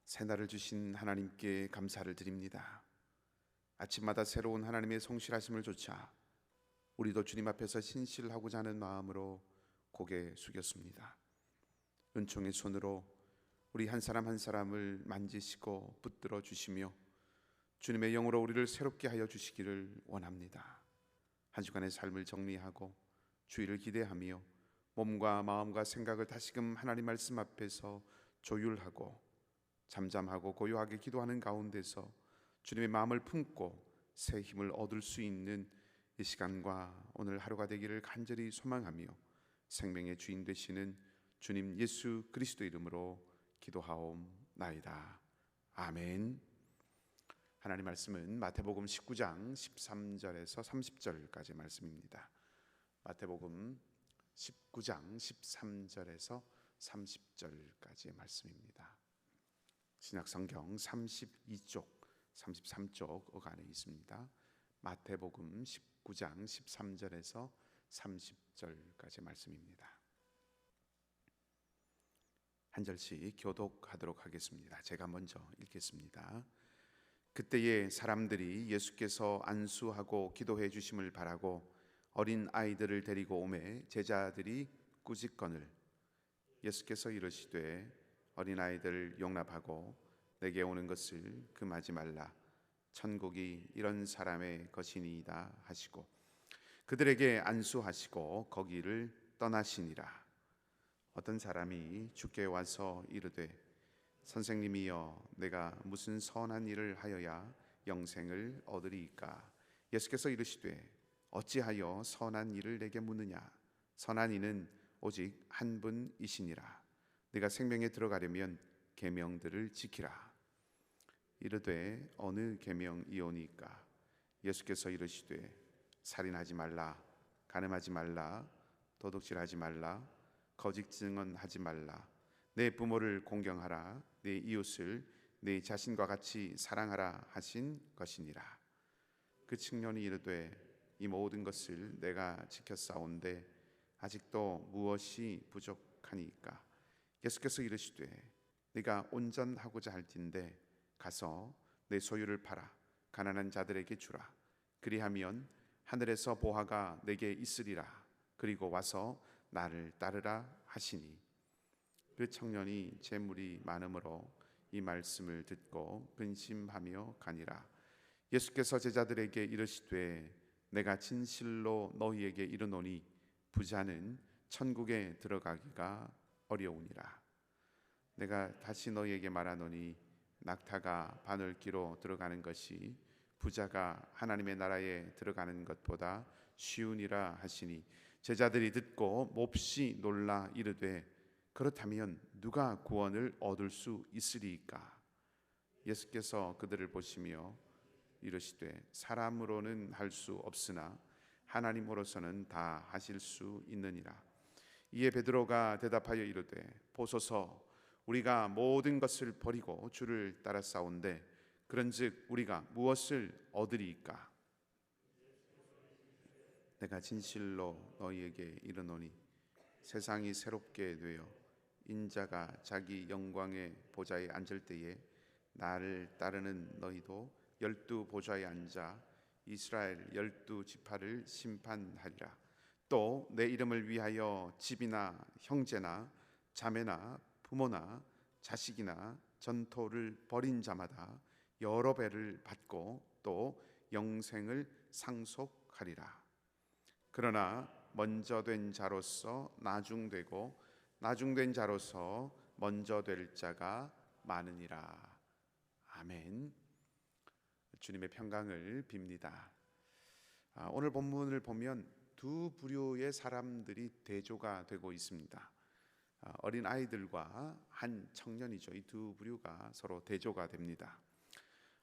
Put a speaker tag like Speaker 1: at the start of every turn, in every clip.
Speaker 1: 새날을 주신 하나님께 감사를 드립니다. 아침마다 새로운 하나님의 성실하심을 조차 우리도 주님 앞에서 신실하고자 하는 마음으로 고개 숙였습니다. 은총의 손으로 우리 한 사람 한 사람을 만지시고 붙들어 주시며 주님의 영으로 우리를 새롭게 하여 주시기를 원합니다. 한 주간의 삶을 정리하고 주의를 기대하며 몸과 마음과 생각을 다시금 하나님 말씀 앞에서 조율하고 잠잠하고 고요하게 기도하는 가운데서 주님의 마음을 품고 새 힘을 얻을 수 있는 이 시간과 오늘 하루가 되기를 간절히 소망하며 생명의 주인 되시는 주님 예수 그리스도 이름으로 기도하옵나이다. 아멘. 하나님 말씀은 마태복음 19장 13절에서 30절까지 말씀입니다. 마태복음 19장 13절에서 30절까지의 말씀입니다. 신약성경 32쪽, 33쪽 어간에 있습니다. 마태복음 19장 13절에서 30절까지 말씀입니다. 한 절씩 교독하도록 하겠습니다. 제가 먼저 읽겠습니다. 그때에 사람들이 예수께서 안수하고 기도해 주심을 바라고 어린 아이들을 데리고 오매 제자들이 꾸짖거늘 예수께서 이르시되 어린 아이들 용납하고 내게 오는 것을 금하지 말라. 천국이 이런 사람의 것이니이다 하시고 그들에게 안수하시고 거기를 떠나시니라. 어떤 사람이 주께 와서 이르되 선생님이여 내가 무슨 선한 일을 하여야 영생을 얻으리이까? 예수께서 이르시되 어찌하여 선한 일을 내게 묻느냐? 선한 이는 오직 한 분이시니라. 네가 생명에 들어가려면 계명들을 지키라. 이르되 어느 계명이오니까? 예수께서 이르시되 살인하지 말라, 간음하지 말라, 도둑질하지 말라, 거짓 증언하지 말라, 내 부모를 공경하라, 내 이웃을 내 자신과 같이 사랑하라 하신 것이니라. 그 청년이 이르되 이 모든 것을 내가 지켰사온데 아직도 무엇이 부족하니까? 예수께서 이르시되 네가 온전하고자 할진대 가서 내 소유를 팔아 가난한 자들에게 주라. 그리하면 하늘에서 보화가 내게 있으리라. 그리고 와서 나를 따르라 하시니 그 청년이 재물이 많음으로 이 말씀을 듣고 근심하며 가니라. 예수께서 제자들에게 이르시되 내가 진실로 너희에게 이르노니 부자는 천국에 들어가기가 어려우니라. 내가 다시 너희에게 말하노니 낙타가 바늘기로 들어가는 것이 부자가 하나님의 나라에 들어가는 것보다 쉬우니라 하시니 제자들이 듣고 몹시 놀라 이르되 그렇다면 누가 구원을 얻을 수 있으리이까? 예수께서 그들을 보시며 이르시되 사람으로는 할 수 없으나 하나님으로서는 다 하실 수 있느니라. 이에 베드로가 대답하여 이르되 보소서 우리가 모든 것을 버리고 주를 따라싸운데 그런즉 우리가 무엇을 얻으리이까? 내가 진실로 너희에게 이르노니 세상이 새롭게 되어 인자가 자기 영광의 보좌에 앉을 때에 나를 따르는 너희도 12 보좌에 앉아 이스라엘 12 지파를 심판하리라. 또 내 이름을 위하여 집이나 형제나 자매나 부모나 자식이나 전토를 벌인 자마다 여러 배를 받고 또 영생을 상속하리라. 그러나 먼저 된 자로서 나중되고 나중된 자로서 먼저 될 자가 많으니라. 아멘. 주님의 평강을 빕니다. 오늘 본문을 보면 두 부류의 사람들이 대조가 되고 있습니다. 어린 아이들과 한 청년이죠. 이 두 부류가 서로 대조가 됩니다.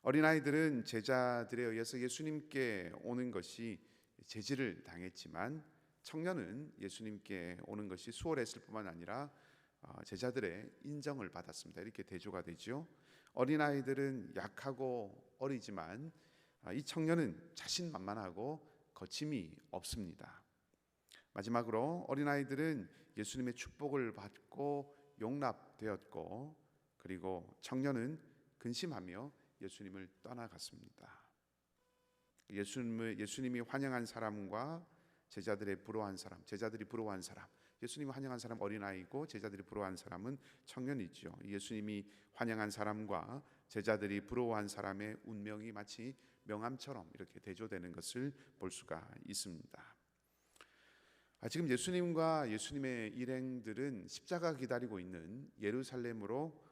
Speaker 1: 어린 아이들은 제자들에 의해서 예수님께 오는 것이 제지를 당했지만 청년은 예수님께 오는 것이 수월했을 뿐만 아니라 제자들의 인정을 받았습니다. 이렇게 대조가 되죠. 어린 아이들은 약하고 어리지만 이 청년은 자신만만하고 거침이 없습니다. 마지막으로 어린아이들은 예수님의 축복을 받고 용납되었고 그리고 청년은 근심하며 예수님을 떠나갔습니다. 예수님이 환영한 사람과 제자들이 부러워한 사람, 예수님이 환영한 사람 어린아이고 제자들이 부러워한 사람은 청년이죠. 예수님이 환영한 사람과 제자들이 부러워한 사람의 운명이 마치 명함처럼 이렇게 대조되는 것을 볼 수가 있습니다. 지금 예수님과 예수님의 일행들은 십자가 기다리고 있는 예루살렘으로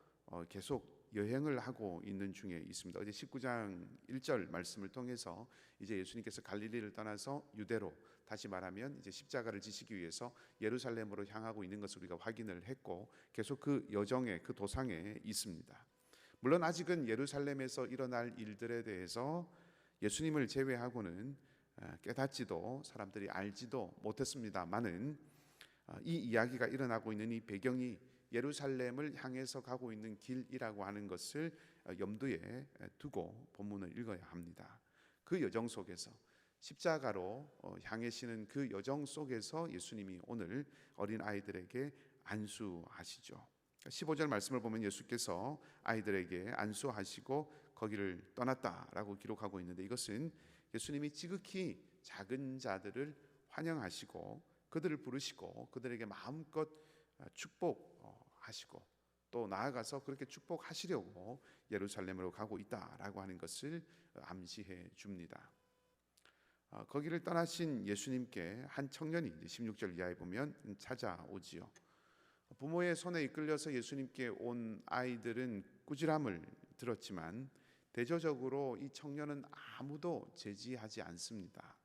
Speaker 1: 계속 여행을 하고 있는 중에 있습니다. 어제 19장 1절 말씀을 통해서 이제 예수님께서 갈릴리를 떠나서 유대로, 다시 말하면 이제 십자가를 지시기 위해서 예루살렘으로 향하고 있는 것을 우리가 확인을 했고, 계속 그 여정에, 그 도상에 있습니다. 물론 아직은 예루살렘에서 일어날 일들에 대해서 예수님을 제외하고는 깨닫지도 사람들이 알지도 못했습니다만은 이 이야기가 일어나고 있는 이 배경이 예루살렘을 향해서 가고 있는 길이라고 하는 것을 염두에 두고 본문을 읽어야 합니다. 그 여정 속에서 십자가로 향하시는 그 여정 속에서 예수님이 오늘 어린 아이들에게 안수하시죠. 15절 말씀을 보면 예수께서 아이들에게 안수하시고 거기를 떠났다라고 기록하고 있는데, 이것은 예수님이 지극히 작은 자들을 환영하시고 그들을 부르시고 그들에게 마음껏 축복하시고 또 나아가서 그렇게 축복하시려고 예루살렘으로 가고 있다라고 하는 것을 암시해 줍니다. 거기를 떠나신 예수님께 한 청년이 16절 이하에 보면 찾아오지요. 부모의 손에 이끌려서 예수님께 온 아이들은 꾸지람을 들었지만 대조적으로 이 청년은 아무도 제지하지 않습니다.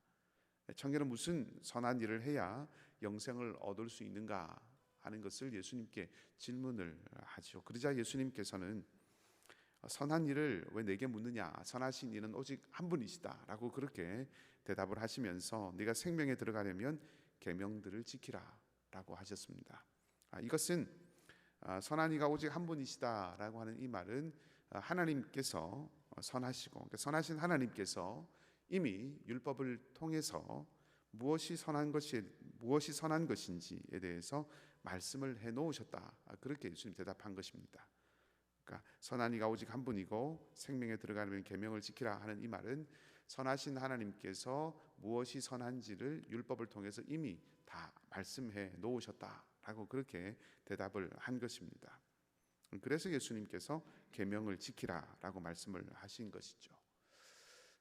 Speaker 1: 청년은 무슨 선한 일을 해야 영생을 얻을 수 있는가 하는 것을 예수님께 질문을 하죠. 그러자 예수님께서는 선한 일을 왜 내게 묻느냐, 선하신 이는 오직 한 분이시다라고 그렇게 대답을 하시면서 네가 생명에 들어가려면 계명들을 지키라라고 하셨습니다. 이것은 선한 이가 오직 한 분이시다라고 하는 이 말은 하나님께서 선하시고 선하신 하나님께서 이미 율법을 통해서 무엇이 선한 것인지에 대해서 말씀을 해 놓으셨다, 그렇게 예수님 대답한 것입니다. 그러니까 선한 이가 오직 한 분이고 생명에 들어가려면 계명을 지키라 하는 이 말은 선하신 하나님께서 무엇이 선한지를 율법을 통해서 이미 다 말씀해 놓으셨다라고 그렇게 대답을 한 것입니다. 그래서 예수님께서 계명을 지키라라고 말씀을 하신 것이죠.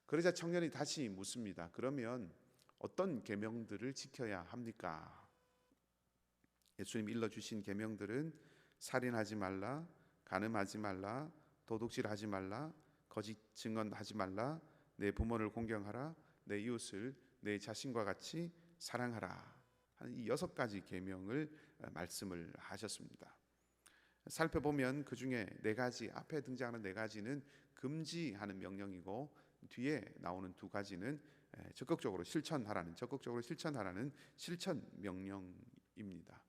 Speaker 1: 그러자 청년이 다시 묻습니다. 그러면 어떤 계명들을 지켜야 합니까? 예수님 일러주신 계명들은 살인하지 말라, 간음하지 말라, 도둑질하지 말라, 거짓 증언하지 말라, 내 부모를 공경하라, 내 이웃을 내 자신과 같이 사랑하라 하는 이 6가지 계명을 말씀을 하셨습니다. 살펴보면 그 중에 4가지, 앞에 등장하는 4가지는 금지하는 명령이고 뒤에 나오는 2가지는 적극적으로 실천하라는 실천 명령입니다.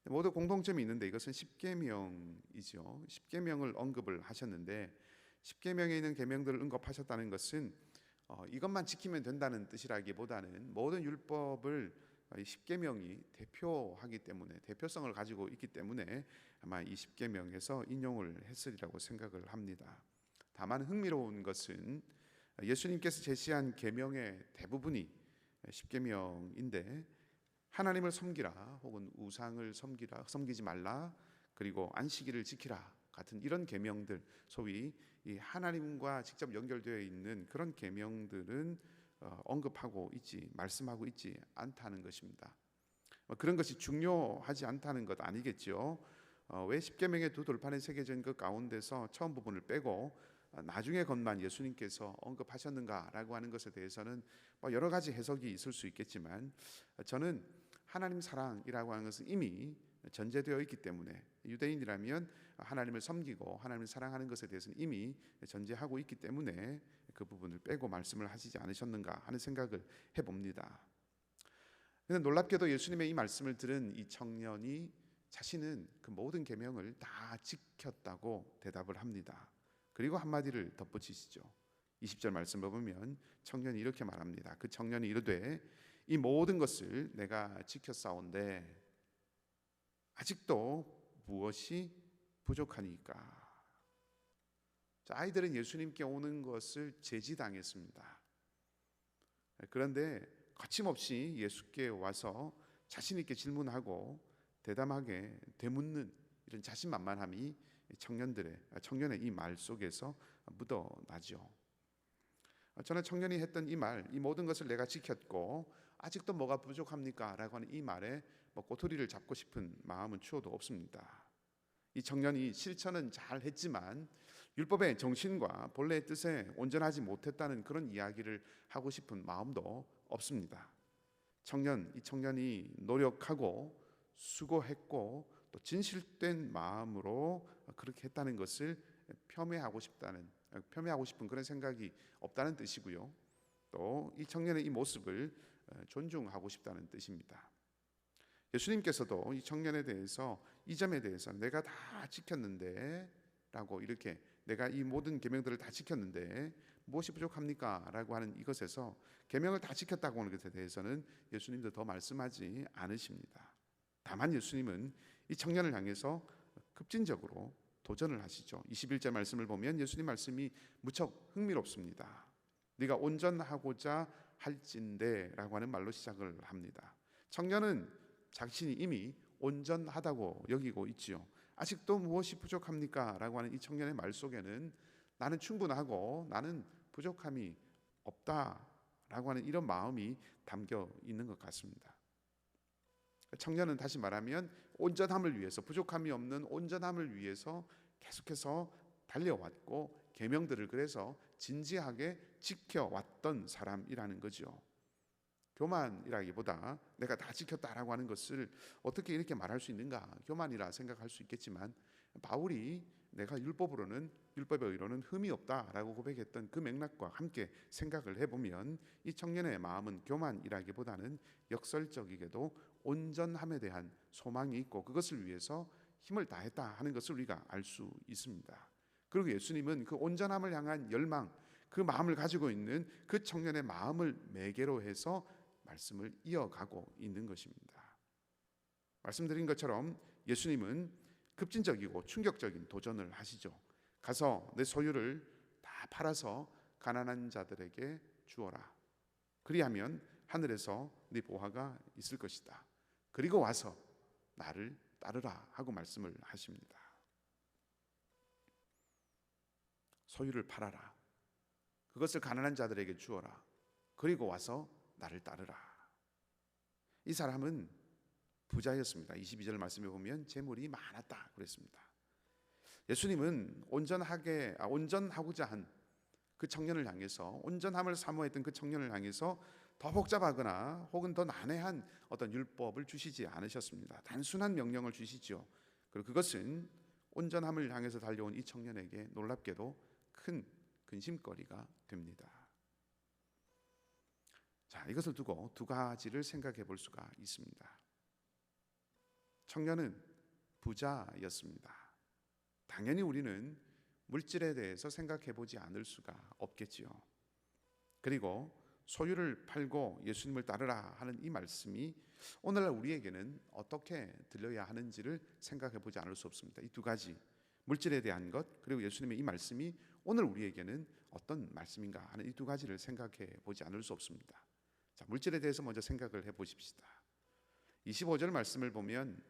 Speaker 1: 모두 공통점이 있는데 이것은 십계명이죠. 십계명을 언급을 하셨는데 십계명에 있는 계명들을 언급하셨다는 것은 이것만 지키면 된다는 뜻이라기보다는 모든 율법을 십계명이 대표하기 때문에, 대표성을 가지고 있기 때문에 아마 이 십계명에서 인용을 했으리라고 생각을 합니다. 다만 흥미로운 것은 예수님께서 제시한 계명의 대부분이 십계명인데 하나님을 섬기라 혹은 우상을 섬기지 말라, 그리고 안식일을 지키라 같은 이런 계명들, 소위 이 하나님과 직접 연결되어 있는 그런 계명들은 말씀하고 있지 않다는 것입니다. 그런 것이 중요하지 않다는 것 아니겠죠. 왜 십계명의 2돌판에 새겨진 그 가운데서 처음 부분을 빼고 나중에 것만 예수님께서 언급하셨는가라고 하는 것에 대해서는 여러 가지 해석이 있을 수 있겠지만, 저는 하나님 사랑이라고 하는 것은 이미 전제되어 있기 때문에, 유대인이라면 하나님을 섬기고 하나님을 사랑하는 것에 대해서는 이미 전제하고 있기 때문에 그 부분을 빼고 말씀을 하시지 않으셨는가 하는 생각을 해봅니다. 그런데 놀랍게도 예수님의 이 말씀을 들은 이 청년이 자신은 그 모든 계명을 다 지켰다고 대답을 합니다. 그리고 한마디를 덧붙이시죠. 20절 말씀을 보면 청년이 이렇게 말합니다. 그 청년이 이르되 이 모든 것을 내가 지켰사온데 아직도 무엇이 부족하니까? 자, 아이들은 예수님께 오는 것을 제지당했습니다. 그런데 거침없이 예수께 와서 자신 있게 질문하고 대담하게 되묻는 이런 자신만만함이 청년의 이 말 속에서 묻어나죠. 저는 청년이 했던 이 말, 이 모든 것을 내가 지켰고 아직도 뭐가 부족합니까? 라고 하는 이 말에 꼬투리를 잡고 싶은 마음은 추호도 없습니다. 이 청년이 실천은 잘 했지만 율법의 정신과 본래의 뜻에 온전하지 못했다는 그런 이야기를 하고 싶은 마음도 없습니다. 이 청년이 노력하고 수고했고 또 진실된 마음으로 그렇게 했다는 것을 폄훼하고 싶은 그런 생각이 없다는 뜻이고요. 또 이 청년의 이 모습을 존중하고 싶다는 뜻입니다. 예수님께서도 이 청년에 대해서 이 점에 대해서 내가 다 지켰는데 라고 이렇게 내가 이 모든 계명들을 다 지켰는데 무엇이 부족합니까? 라고 하는 이것에서 계명을 다 지켰다고 하는 것에 대해서는 예수님도 더 말씀하지 않으십니다. 다만 예수님은 이 청년을 향해서 급진적으로 도전을 하시죠. 21절 말씀을 보면 예수님 말씀이 무척 흥미롭습니다. 네가 온전하고자 할진대 라고 하는 말로 시작을 합니다. 청년은 자신이 이미 온전하다고 여기고 있지요. 아직도 무엇이 부족합니까? 라고 하는 이 청년의 말 속에는 나는 충분하고 나는 부족함이 없다라고 하는 이런 마음이 담겨 있는 것 같습니다. 청년은 다시 말하면 온전함을 위해서, 부족함이 없는 온전함을 위해서 계속해서 달려왔고 계명들을 그래서 진지하게 지켜왔던 사람이라는 거죠. 교만이라기보다 내가 다 지켰다라고 하는 것을 어떻게 이렇게 말할 수 있는가, 교만이라 생각할 수 있겠지만 바울이 내가 율법의 의로는 흠이 없다라고 고백했던 그 맥락과 함께 생각을 해보면 이 청년의 마음은 교만이라기보다는 역설적이게도 온전함에 대한 소망이 있고 그것을 위해서 힘을 다했다 하는 것을 우리가 알 수 있습니다. 그리고 예수님은 그 온전함을 향한 열망, 그 마음을 가지고 있는 그 청년의 마음을 매개로 해서 말씀을 이어가고 있는 것입니다. 말씀드린 것처럼 예수님은 급진적이고 충격적인 도전을 하시죠. 가서 내 소유를 다 팔아서 가난한 자들에게 주어라. 그리하면 하늘에서 네 보화가 있을 것이다. 그리고 와서 나를 따르라 하고 말씀을 하십니다. 소유를 팔아라. 그것을 가난한 자들에게 주어라. 그리고 와서 나를 따르라. 이 사람은 부자였습니다. 22절 말씀에 보면 재물이 많았다 그랬습니다. 예수님은 온전하고자 한 그 청년을 향해서, 온전함을 사모했던 그 청년을 향해서 더 복잡하거나 혹은 더 난해한 어떤 율법을 주시지 않으셨습니다. 단순한 명령을 주시죠. 그리고 그것은 온전함을 향해서 달려온 이 청년에게 놀랍게도 큰 근심거리가 됩니다. 자, 이것을 두고 두 가지를 생각해 볼 수가 있습니다. 청년은 부자였습니다. 당연히 우리는 물질에 대해서 생각해 보지 않을 수가 없겠지요. 그리고 소유를 팔고 예수님을 따르라 하는 이 말씀이 오늘날 우리에게는 어떻게 들려야 하는지를 생각해 보지 않을 수 없습니다. 이 두 가지, 물질에 대한 것 그리고 예수님의 이 말씀이 오늘 우리에게는 어떤 말씀인가 하는 이 두 가지를 생각해 보지 않을 수 없습니다. 자, 물질에 대해서 먼저 생각을 해 보십시다. 25절 말씀을 보면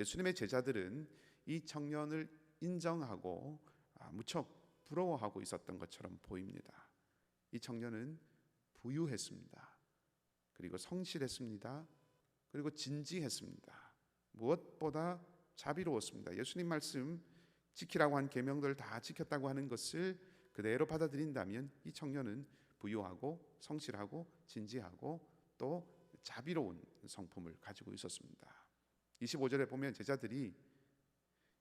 Speaker 1: 예수님의 제자들은 이 청년을 인정하고 무척 부러워하고 있었던 것처럼 보입니다. 이 청년은 부유했습니다. 그리고 성실했습니다. 그리고 진지했습니다. 무엇보다 자비로웠습니다. 예수님 말씀 지키라고 한 계명들을 다 지켰다고 하는 것을 그대로 받아들인다면 이 청년은 부유하고 성실하고 진지하고 또 자비로운 성품을 가지고 있었습니다. 25절에 보면 제자들이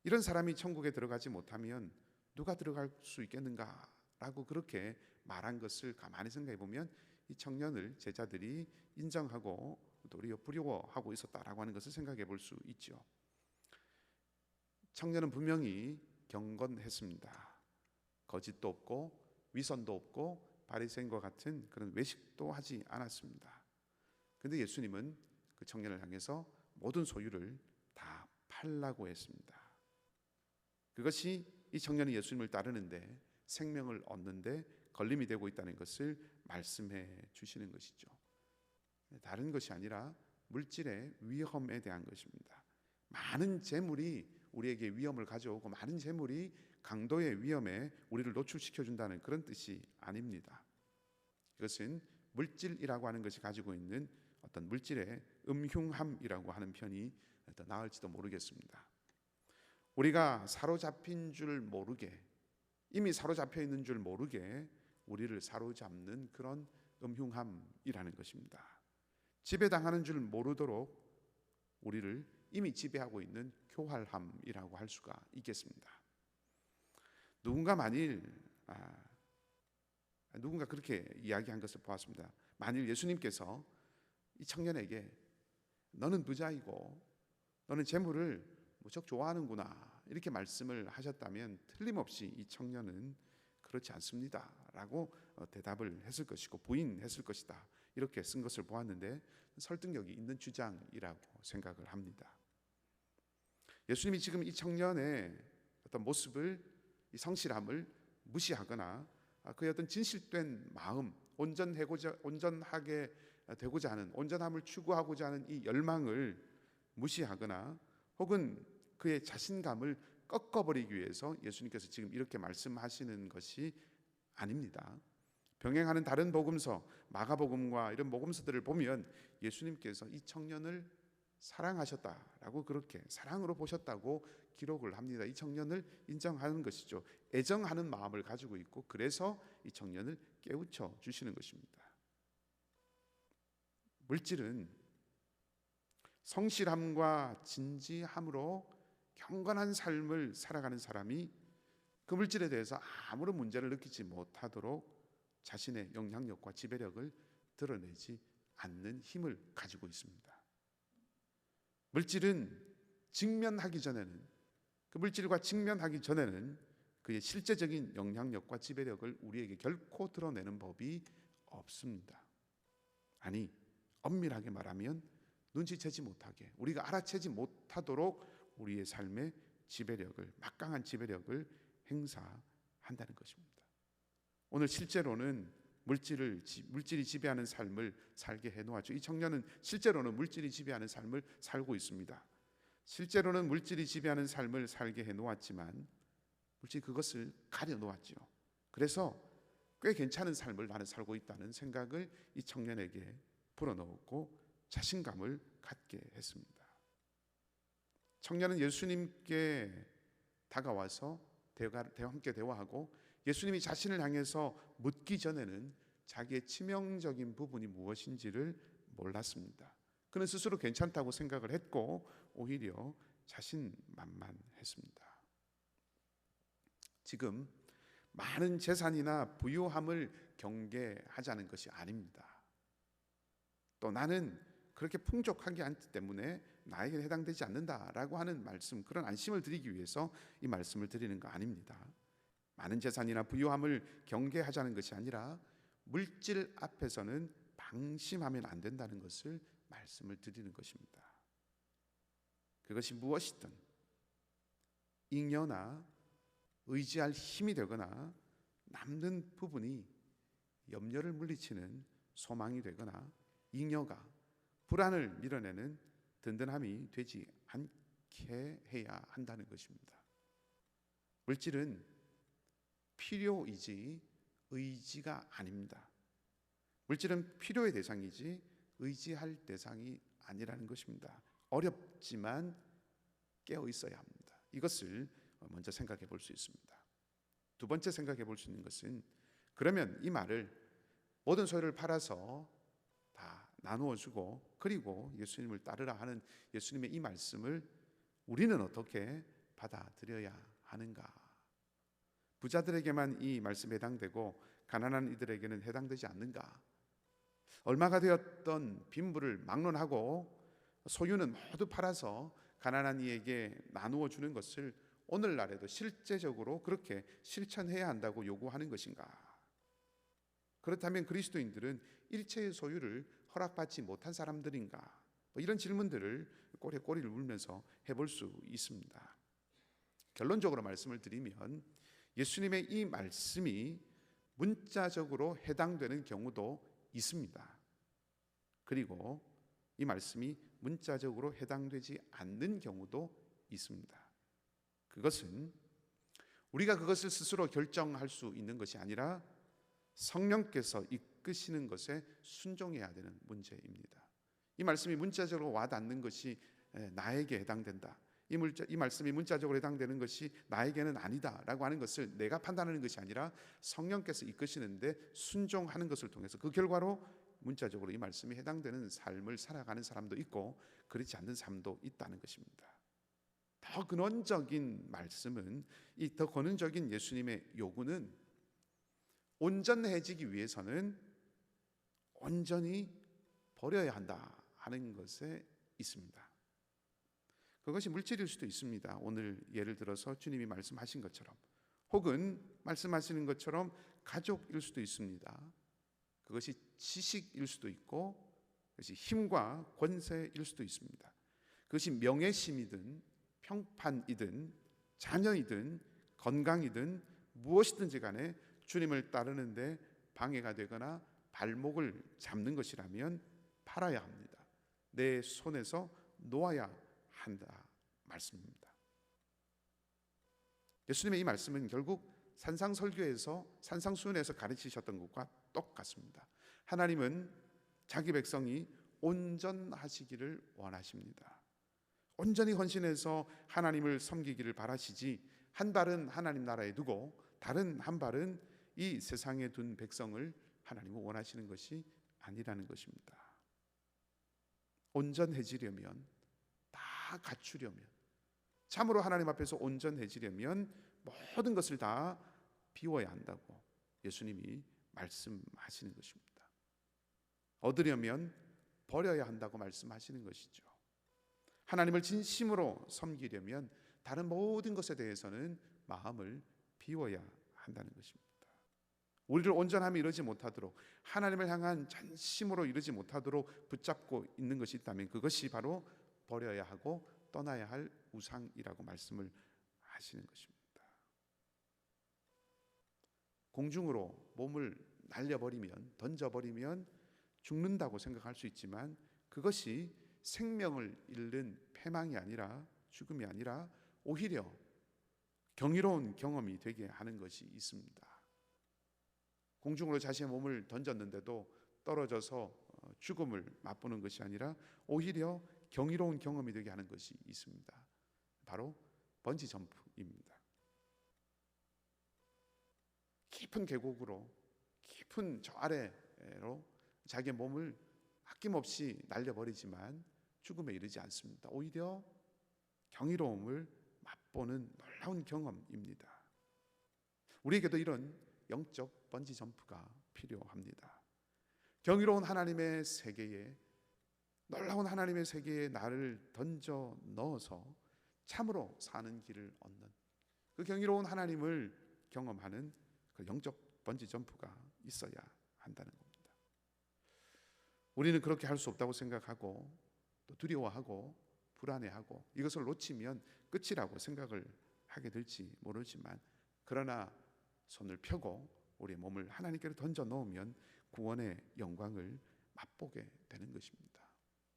Speaker 1: 이런 사람이 천국에 들어가지 못하면 누가 들어갈 수 있겠는가 라고 그렇게 말한 것을 가만히 생각해 보면 이 청년을 제자들이 인정하고 도리어 부러워하고 있었다라고 하는 것을 생각해 볼 수 있죠. 청년은 분명히 경건했습니다. 거짓도 없고 위선도 없고 바리새인과 같은 그런 외식도 하지 않았습니다. 그런데 예수님은 그 청년을 향해서 모든 소유를 다 팔라고 했습니다. 그것이 이 청년이 예수님을 따르는데 생명을 얻는데 걸림이 되고 있다는 것을 말씀해 주시는 것이죠. 다른 것이 아니라 물질의 위험에 대한 것입니다. 많은 재물이 우리에게 위험을 가져오고 많은 재물이 강도의 위험에 우리를 노출시켜 준다는 그런 뜻이 아닙니다. 이것은 물질이라고 하는 것이 가지고 있는 어떤 물질의 음흉함이라고 하는 편이 더 나을지도 모르겠습니다. 우리가 사로잡힌 줄 모르게, 이미 사로잡혀 있는 줄 모르게 우리를 사로잡는 그런 음흉함이라는 것입니다. 지배당하는 줄 모르도록 우리를 이미 지배하고 있는 교활함이라고 할 수가 있겠습니다. 누군가 그렇게 이야기한 것을 보았습니다. 만일 예수님께서 이 청년에게 너는 부자이고 너는 재물을 무척 좋아하는구나 이렇게 말씀을 하셨다면 틀림없이 이 청년은 그렇지 않습니다 라고 대답을 했을 것이고 부인했을 것이다 이렇게 쓴 것을 보았는데 설득력이 있는 주장이라고 생각을 합니다. 예수님이 지금 이 청년의 어떤 모습을, 이 성실함을 무시하거나 그의 어떤 진실된 마음, 온전하게 되고자 하는, 온전함을 추구하고자 하는 이 열망을 무시하거나 혹은 그의 자신감을 꺾어버리기 위해서 예수님께서 지금 이렇게 말씀하시는 것이 아닙니다. 병행하는 다른 복음서, 마가복음과 이런 복음서들을 보면 예수님께서 이 청년을 사랑하셨다라고, 그렇게 사랑으로 보셨다고 기록을 합니다. 이 청년을 인정하는 것이죠. 애정하는 마음을 가지고 있고 그래서 이 청년을 깨우쳐 주시는 것입니다. 물질은 성실함과 진지함으로 경건한 삶을 살아가는 사람이 그 물질에 대해서 아무런 문제를 느끼지 못하도록 자신의 영향력과 지배력을 드러내지 않는 힘을 가지고 있습니다. 물질은 직면하기 전에는, 그 물질과 직면하기 전에는 그의 실제적인 영향력과 지배력을 우리에게 결코 드러내는 법이 없습니다. 아니, 엄밀하게 말하면 눈치채지 못하게, 우리가 알아채지 못하도록 우리의 삶의 지배력을, 막강한 지배력을 행사한다는 것입니다. 오늘 실제로는 물질이 지배하는 삶을 살게 해놓았죠. 이 청년은 실제로는 물질이 지배하는 삶을 살고 있습니다. 실제로는 물질이 지배하는 삶을 살게 해놓았지만 물질이 그것을 가려놓았죠. 그래서 꽤 괜찮은 삶을 나는 살고 있다는 생각을 이 청년에게 불어넣었고 자신감을 갖게 했습니다. 청년은 예수님께 다가와서 함께 대화하고 예수님이 자신을 향해서 묻기 전에는 자기의 치명적인 부분이 무엇인지를 몰랐습니다. 그는 스스로 괜찮다고 생각을 했고 오히려 자신만만했습니다. 지금 많은 재산이나 부유함을 경계하자는 것이 아닙니다. 또 나는 그렇게 풍족하지 않기 때문에 나에게 해당되지 않는다라고 하는 말씀, 그런 안심을 드리기 위해서 이 말씀을 드리는 거 아닙니다. 많은 재산이나 부유함을 경계하자는 것이 아니라 물질 앞에서는 방심하면 안 된다는 것을 말씀을 드리는 것입니다. 그것이 무엇이든 잉여나 의지할 힘이 되거나 남는 부분이 염려를 물리치는 소망이 되거나 잉여가 불안을 밀어내는 든든함이 되지 않게 해야 한다는 것입니다. 물질은 필요이지 의지가 아닙니다. 물질은 필요의 대상이지 의지할 대상이 아니라는 것입니다. 어렵지만 깨어 있어야 합니다. 이것을 먼저 생각해 볼 수 있습니다. 두 번째 생각해 볼 수 있는 것은, 그러면 이 말을 모든 소유를 팔아서 다 나누어 주고 그리고 예수님을 따르라 하는 예수님의 이 말씀을 우리는 어떻게 받아들여야 하는가? 부자들에게만 이 말씀에 해당되고 가난한 이들에게는 해당되지 않는가? 얼마가 되었던 빈부를 막론하고 소유는 모두 팔아서 가난한 이에게 나누어 주는 것을 오늘날에도 실제적으로 그렇게 실천해야 한다고 요구하는 것인가? 그렇다면 그리스도인들은 일체의 소유를 허락받지 못한 사람들인가? 이런 질문들을 꼬리에 꼬리를 물면서 해볼 수 있습니다. 결론적으로 말씀을 드리면 예수님의 이 말씀이 문자적으로 해당되는 경우도 있습니다. 그리고 이 말씀이 문자적으로 해당되지 않는 경우도 있습니다. 그것은 우리가 그것을 스스로 결정할 수 있는 것이 아니라 성령께서 이끄시는 것에 순종해야 되는 문제입니다. 이 말씀이 문자적으로 와닿는 것이 나에게 해당된다, 이 말씀이 문자적으로 해당되는 것이 나에게는 아니다라고 하는 것을 내가 판단하는 것이 아니라 성령께서 이끄시는데 순종하는 것을 통해서 그 결과로 문자적으로 이 말씀이 해당되는 삶을 살아가는 사람도 있고 그렇지 않는 사람도 있다는 것입니다. 더 근원적인 말씀은, 이 더 근원적인 예수님의 요구는 온전해지기 위해서는 온전히 버려야 한다 하는 것에 있습니다. 그것이 물질일 수도 있습니다. 오늘 예를 들어서 주님이 말씀하신 것처럼, 혹은 말씀하시는 것처럼 가족일 수도 있습니다. 그것이 지식일 수도 있고, 그것이 힘과 권세일 수도 있습니다. 그것이 명예심이든 평판이든 자녀이든 건강이든 무엇이든지 간에 주님을 따르는데 방해가 되거나 발목을 잡는 것이라면 팔아야 합니다. 내 손에서 놓아야 한다 말씀입니다. 예수님의 이 말씀은 결국 산상설교에서, 산상수훈에서 가르치셨던 것과 똑같습니다. 하나님은 자기 백성이 온전하시기를 원하십니다. 온전히 헌신해서 하나님을 섬기기를 바라시지, 한 발은 하나님 나라에 두고 다른 한 발은 이 세상에 둔 백성을 하나님은 원하시는 것이 아니라는 것입니다. 온전해지려면, 다 갖추려면, 참으로 하나님 앞에서 온전해지려면 모든 것을 다 비워야 한다고 예수님이 말씀하시는 것입니다. 얻으려면 버려야 한다고 말씀하시는 것이죠. 하나님을 진심으로 섬기려면 다른 모든 것에 대해서는 마음을 비워야 한다는 것입니다. 우리를 온전함에 이르지 못하도록, 하나님을 향한 전심으로 이르지 못하도록 붙잡고 있는 것이 있다면 그것이 바로 버려야 하고 떠나야 할 우상이라고 말씀을 하시는 것입니다. 공중으로 몸을 날려버리면, 던져버리면 죽는다고 생각할 수 있지만 그것이 생명을 잃는 패망이 아니라, 죽음이 아니라 오히려 경이로운 경험이 되게 하는 것이 있습니다. 공중으로 자신의 몸을 던졌는데도 떨어져서 죽음을 맛보는 것이 아니라 오히려 경이로운 경험이 되게 하는 것이 있습니다. 바로 번지 점프입니다. 깊은 계곡으로, 깊은 저 아래로 자기의 몸을 아낌없이 날려버리지만 죽음에 이르지 않습니다. 오히려 경이로움을 맛보는 놀라운 경험입니다. 우리에게도 이런 영적 번지 점프가 필요합니다. 경이로운 하나님의 세계에, 놀라운 하나님의 세계에 나를 던져 넣어서 참으로 사는 길을 얻는, 그 경이로운 하나님을 경험하는 그 영적 번지 점프가 있어야 한다는 겁니다. 우리는 그렇게 할 수 없다고 생각하고 또 두려워하고 불안해하고 이것을 놓치면 끝이라고 생각을 하게 될지 모르지만, 그러나 손을 펴고 우리의 몸을 하나님께로 던져 놓으면 구원의 영광을 맛보게 되는 것입니다.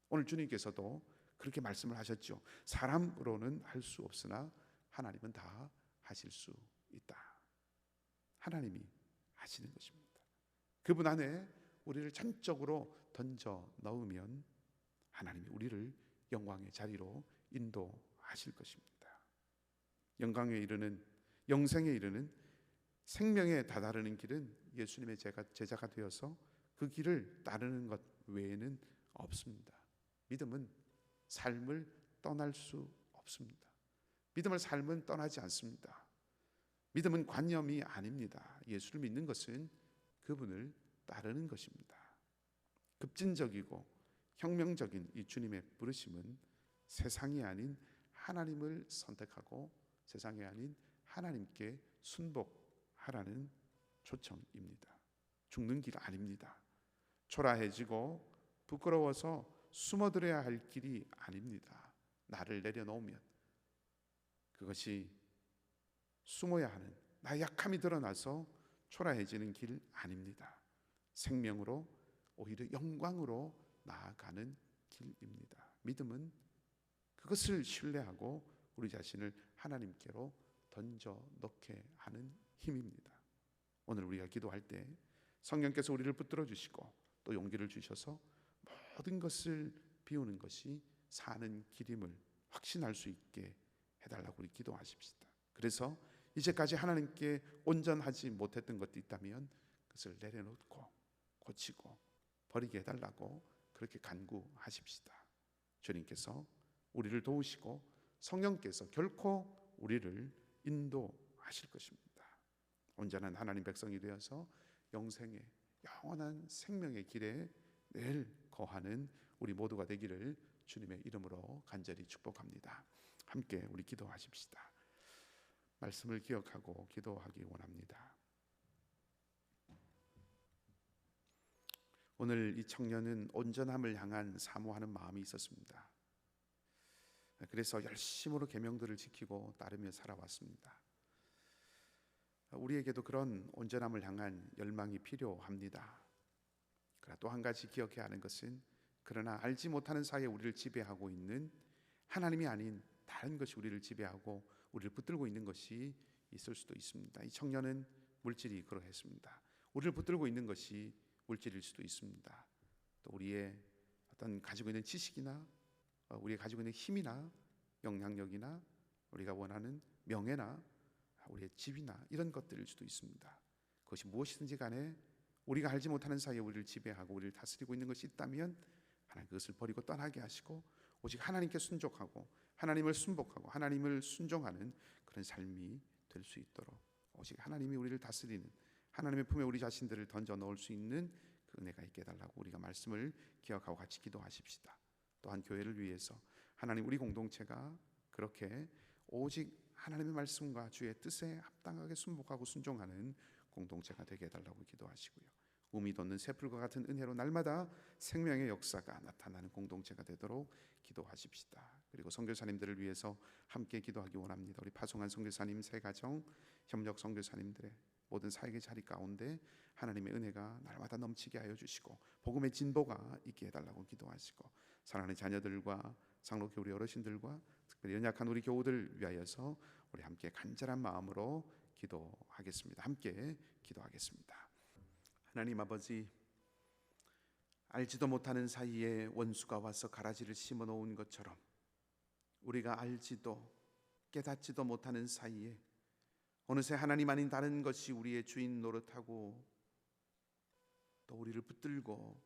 Speaker 1: 오늘 주님께서도 그렇게 말씀을 하셨죠. 사람으로는 할 수 없으나 하나님은 다 하실 수 있다. 하나님이 하시는 것입니다. 그분 안에 우리를 전적으로 던져 넣으면 하나님이 우리를 영광의 자리로 인도하실 것입니다. 영광에 이르는, 영생에 이르는, 생명에 다다르는 길은 예수님의 제자가 되어서 그 길을 따르는 것 외에는 없습니다. 믿음은 삶을 떠날 수 없습니다. 믿음을 삶은 떠나지 않습니다. 믿음은 관념이 아닙니다. 예수를 믿는 것은 그분을 따르는 것입니다. 급진적이고 혁명적인 이 주님의 부르심은 세상이 아닌 하나님을 선택하고 세상이 아닌 하나님께 순복하라는 초청입니다. 죽는 길 아닙니다. 초라해지고 부끄러워서 숨어들어야 할 길이 아닙니다. 나를 내려놓으면 그것이 숨어야 하는 나의 약함이 드러나서 초라해지는 길 아닙니다. 생명으로, 오히려 영광으로 나아가는 길입니다. 믿음은 그것을 신뢰하고 우리 자신을 하나님께로 던져 넣게 하는 힘입니다. 오늘 우리가 기도할 때 성령께서 우리를 붙들어 주시고 또 용기를 주셔서 모든 것을 비우는 것이 사는 길임을 확신할 수 있게 해달라고 우리 기도하십시다. 그래서 이제까지 하나님께 온전하지 못했던 것도 있다면 그것을 내려놓고 고치고 버리게 해달라고 그렇게 간구하십시다. 주님께서 우리를 도우시고 성령께서 결코 우리를 인도하실 것입니다. 온전한 하나님 백성이 되어서 영생의 영원한 생명의 길에 늘 거하는 우리 모두가 되기를 주님의 이름으로 간절히 축복합니다. 함께 우리 기도하십시다. 말씀을 기억하고 기도하기 원합니다. 오늘 이 청년은 온전함을 향한 사모하는 마음이 있었습니다. 그래서 열심으로 계명들을 지키고 따르며 살아왔습니다. 우리에게도 그런 온전함을 향한 열망이 필요합니다. 그러나 또 한 가지 기억해야 하는 것은 그러나 알지 못하는 사이에 우리를 지배하고 있는 하나님이 아닌 다른 것이 우리를 지배하고 우리를 붙들고 있는 것이 있을 수도 있습니다. 이 청년은 물질이 그러했습니다. 우리를 붙들고 있는 것이 물질일 수도 있습니다. 또 우리의 어떤 가지고 있는 지식이나 우리가 가지고 있는 힘이나 영향력이나 우리가 원하는 명예나 우리의 집이나 이런 것들일 수도 있습니다. 그것이 무엇이든지 간에 우리가 알지 못하는 사이에 우리를 지배하고 우리를 다스리고 있는 것이 있다면 하나님 그것을 버리고 떠나게 하시고 오직 하나님께 순종하고 하나님을 순복하고 하나님을 순종하는 그런 삶이 될 수 있도록 오직 하나님이 우리를 다스리는 하나님의 품에 우리 자신들을 던져 넣을 수 있는 그 은혜가 있게 해달라고 우리가 말씀을 기억하고 같이 기도하십시다. 또한 교회를 위해서 하나님 우리 공동체가 그렇게 오직 하나님의 말씀과 주의 뜻에 합당하게 순복하고 순종하는 공동체가 되게 해달라고 기도하시고요. 우미 돋는 새풀과 같은 은혜로 날마다 생명의 역사가 나타나는 공동체가 되도록 기도하십시다. 그리고 선교사님들을 위해서 함께 기도하기 원합니다. 우리 파송한 선교사님 세 가정, 협력 선교사님들의 모든 사역의 자리 가운데 하나님의 은혜가 날마다 넘치게 하여 주시고 복음의 진보가 있게 해달라고 기도하시고 사랑하는 자녀들과 장로교 우리 어르신들과 특별히 연약한 우리 교우들 위하여서 우리 함께 간절한 마음으로 기도하겠습니다. 함께 기도하겠습니다. 하나님 아버지, 알지도 못하는 사이에 원수가 와서 가라지를 심어 놓은 것처럼 우리가 알지도 깨닫지도 못하는 사이에 어느새 하나님 아닌 다른 것이 우리의 주인 노릇하고 또 우리를 붙들고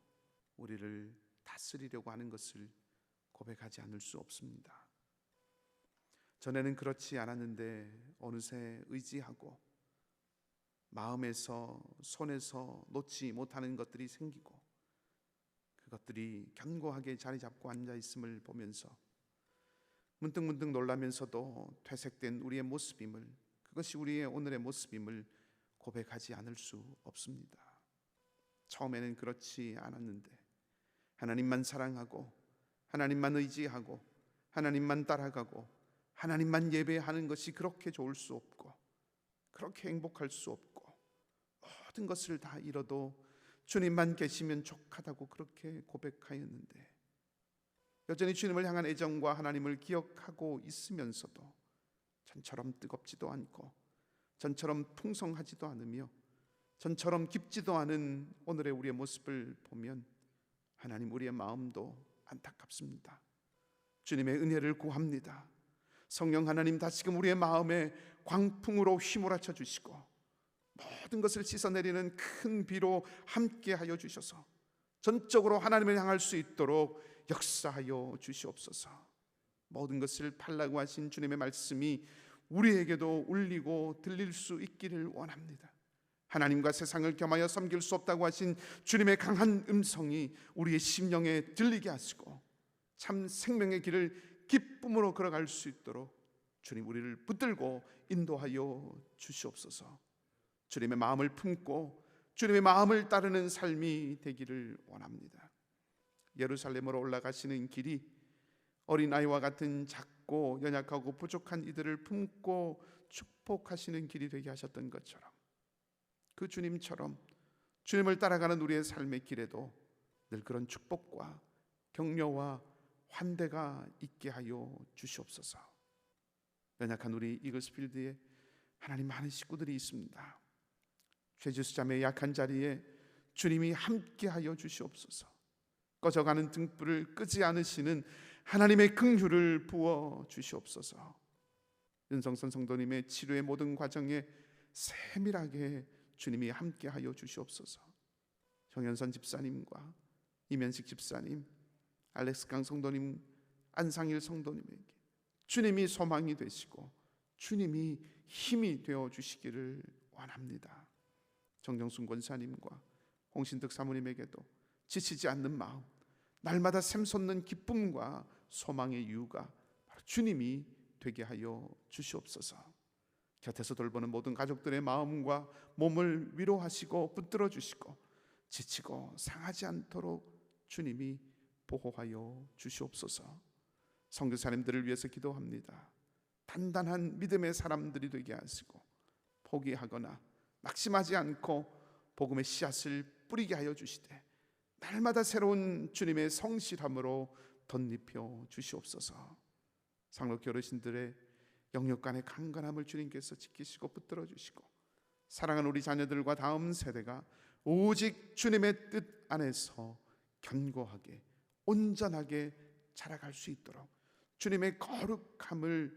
Speaker 1: 우리를 다스리려고 하는 것을 고백하지 않을 수 없습니다. 전에는 그렇지 않았는데 어느새 의지하고 마음에서 손에서 놓지 못하는 것들이 생기고 그것들이 견고하게 자리 잡고 앉아 있음을 보면서 문득문득 놀라면서도 퇴색된 우리의 모습임을, 그것이 우리의 오늘의 모습임을 고백하지 않을 수 없습니다. 처음에는 그렇지 않았는데 하나님만 사랑하고 하나님만 의지하고 하나님만 따라가고 하나님만 예배하는 것이 그렇게 좋을 수 없고 그렇게 행복할 수 없고 모든 것을 다 잃어도 주님만 계시면 족하다고 그렇게 고백하였는데 여전히 주님을 향한 애정과 하나님을 기억하고 있으면서도 전처럼 뜨겁지도 않고 전처럼 풍성하지도 않으며 전처럼 깊지도 않은 오늘의 우리의 모습을 보면 하나님 우리의 마음도 안타깝습니다. 주님의 은혜를 구합니다. 성령 하나님 다시금 우리의 마음에 광풍으로 휘몰아쳐 주시고 모든 것을 씻어내리는 큰 비로 함께하여 주셔서 전적으로 하나님을 향할 수 있도록 역사하여 주시옵소서. 모든 것을 팔라고 하신 주님의 말씀이 우리에게도 울리고 들릴 수 있기를 원합니다. 하나님과 세상을 겸하여 섬길 수 없다고 하신 주님의 강한 음성이 우리의 심령에 들리게 하시고 참 생명의 길을 기쁨으로 걸어갈 수 있도록 주님 우리를 붙들고 인도하여 주시옵소서. 주님의 마음을 품고 주님의 마음을 따르는 삶이 되기를 원합니다. 예루살렘으로 올라가시는 길이 어린아이와 같은 작고 품고 연약하고 부족한 이들을 품고 축복하시는 길이 되게 하셨던 것처럼, 그 주님처럼 주님을 따라가는 우리의 삶의 길에도 늘 그런 축복과 격려와 환대가 있게 하여 주시옵소서. 연약한 우리 이글스필드에 하나님 많은 식구들이 있습니다. 죄지수자매의 약한 자리에 주님이 함께하여 주시옵소서. 꺼져가는 등불을 끄지 않으시는 하나님의 긍휼을 부어 주시옵소서. 윤성선 성도님의 치료의 모든 과정에 세밀하게 주님이 함께하여 주시옵소서. 정현선 집사님과 이면식 집사님, 알렉스 강 성도님, 안상일 성도님에게 주님이 소망이 되시고 주님이 힘이 되어 주시기를 원합니다. 정정순 권사님과 홍신득 사모님에게도 지치지 않는 마음, 날마다 샘솟는 기쁨과 소망의 이유가 바로 주님이 되게 하여 주시옵소서. 곁에서 돌보는 모든 가족들의 마음과 몸을 위로하시고 붙들어 주시고 지치고 상하지 않도록 주님이 보호하여 주시옵소서. 선교사님들을 위해서 기도합니다. 단단한 믿음의 사람들이 되게 하시고 포기하거나 낙심하지 않고 복음의 씨앗을 뿌리게 하여 주시되 날마다 새로운 주님의 성실함으로 덧입혀 주시옵소서. 상록교 어르신들의 영육간의 강건함을 주님께서 지키시고 붙들어 주시고 사랑하는 우리 자녀들과 다음 세대가 오직 주님의 뜻 안에서 견고하게 온전하게 자라갈 수 있도록 주님의 거룩함을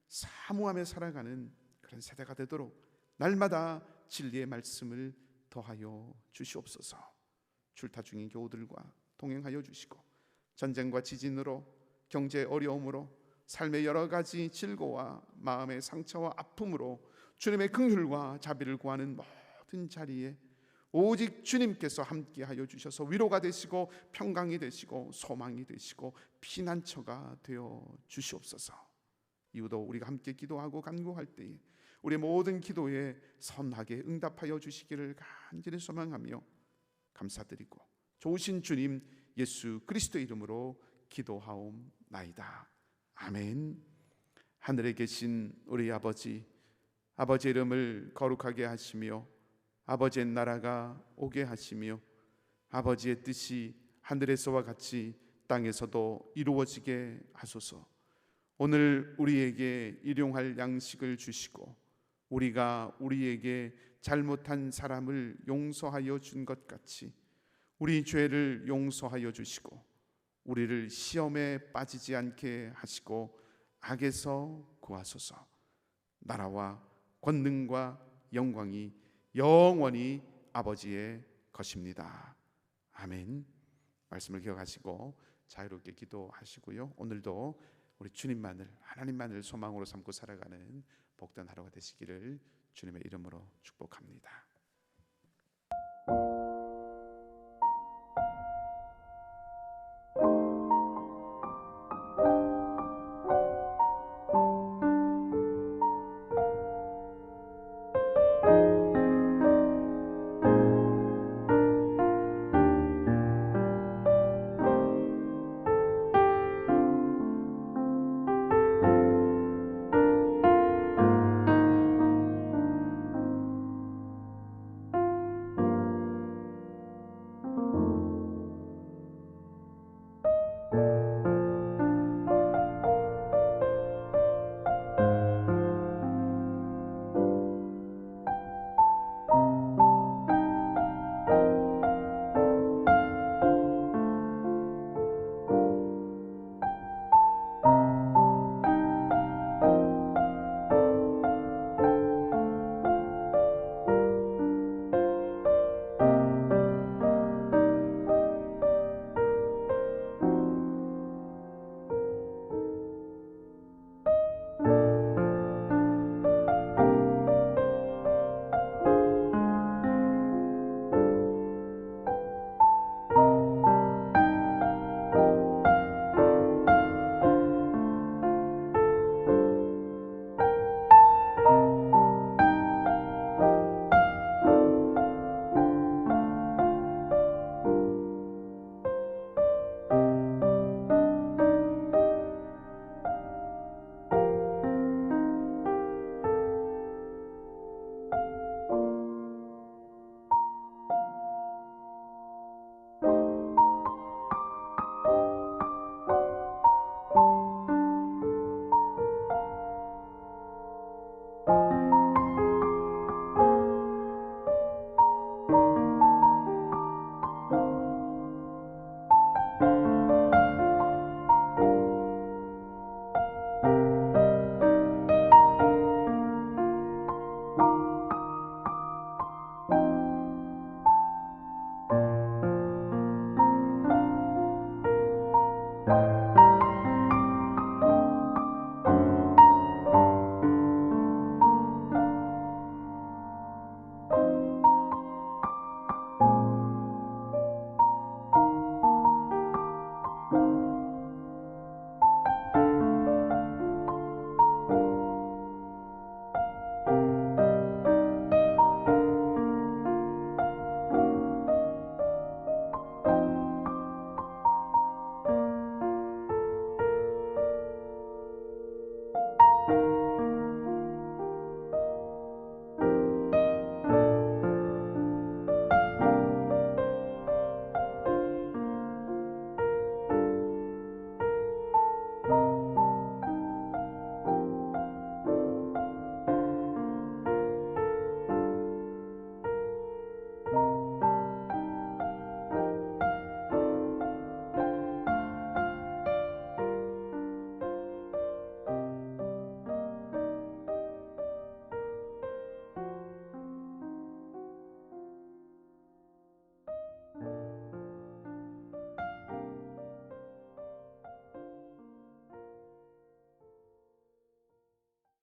Speaker 1: 사모하며 살아가는 그런 세대가 되도록 날마다 진리의 말씀을 더하여 주시옵소서. 출타 중인 교우들과 동행하여 주시고 전쟁과 지진으로 경제 어려움으로 삶의 여러 가지 질고와 마음의 상처와 아픔으로 주님의 긍휼과 자비를 구하는 모든 자리에 오직 주님께서 함께하여 주셔서 위로가 되시고 평강이 되시고 소망이 되시고 피난처가 되어 주시옵소서. 이후도 우리가 함께 기도하고 간구할 때에 우리의 모든 기도에 선하게 응답하여 주시기를 간절히 소망하며 감사드리고 좋으신 주님 예수 그리스도의 이름으로 기도하옵나이다. 아멘. 하늘에 계신 우리 아버지, 아버지의 이름을 거룩하게 하시며 아버지의 나라가 오게 하시며 아버지의 뜻이 하늘에서와 같이 땅에서도 이루어지게 하소서. 오늘 우리에게 일용할 양식을 주시고 우리가 우리에게 잘못한 사람을 용서하여 준 것 같이 우리 죄를 용서하여 주시고 우리를 시험에 빠지지 않게 하시고 악에서 구하소서. 나라와 권능과 영광이 영원히 아버지의 것입니다. 아멘. 말씀을 기억하시고 자유롭게 기도하시고요. 오늘도 우리 주님만을 하나님만을 소망으로 삼고 살아가는 복된 하루가 되시기를 주님의 이름으로 축복합니다.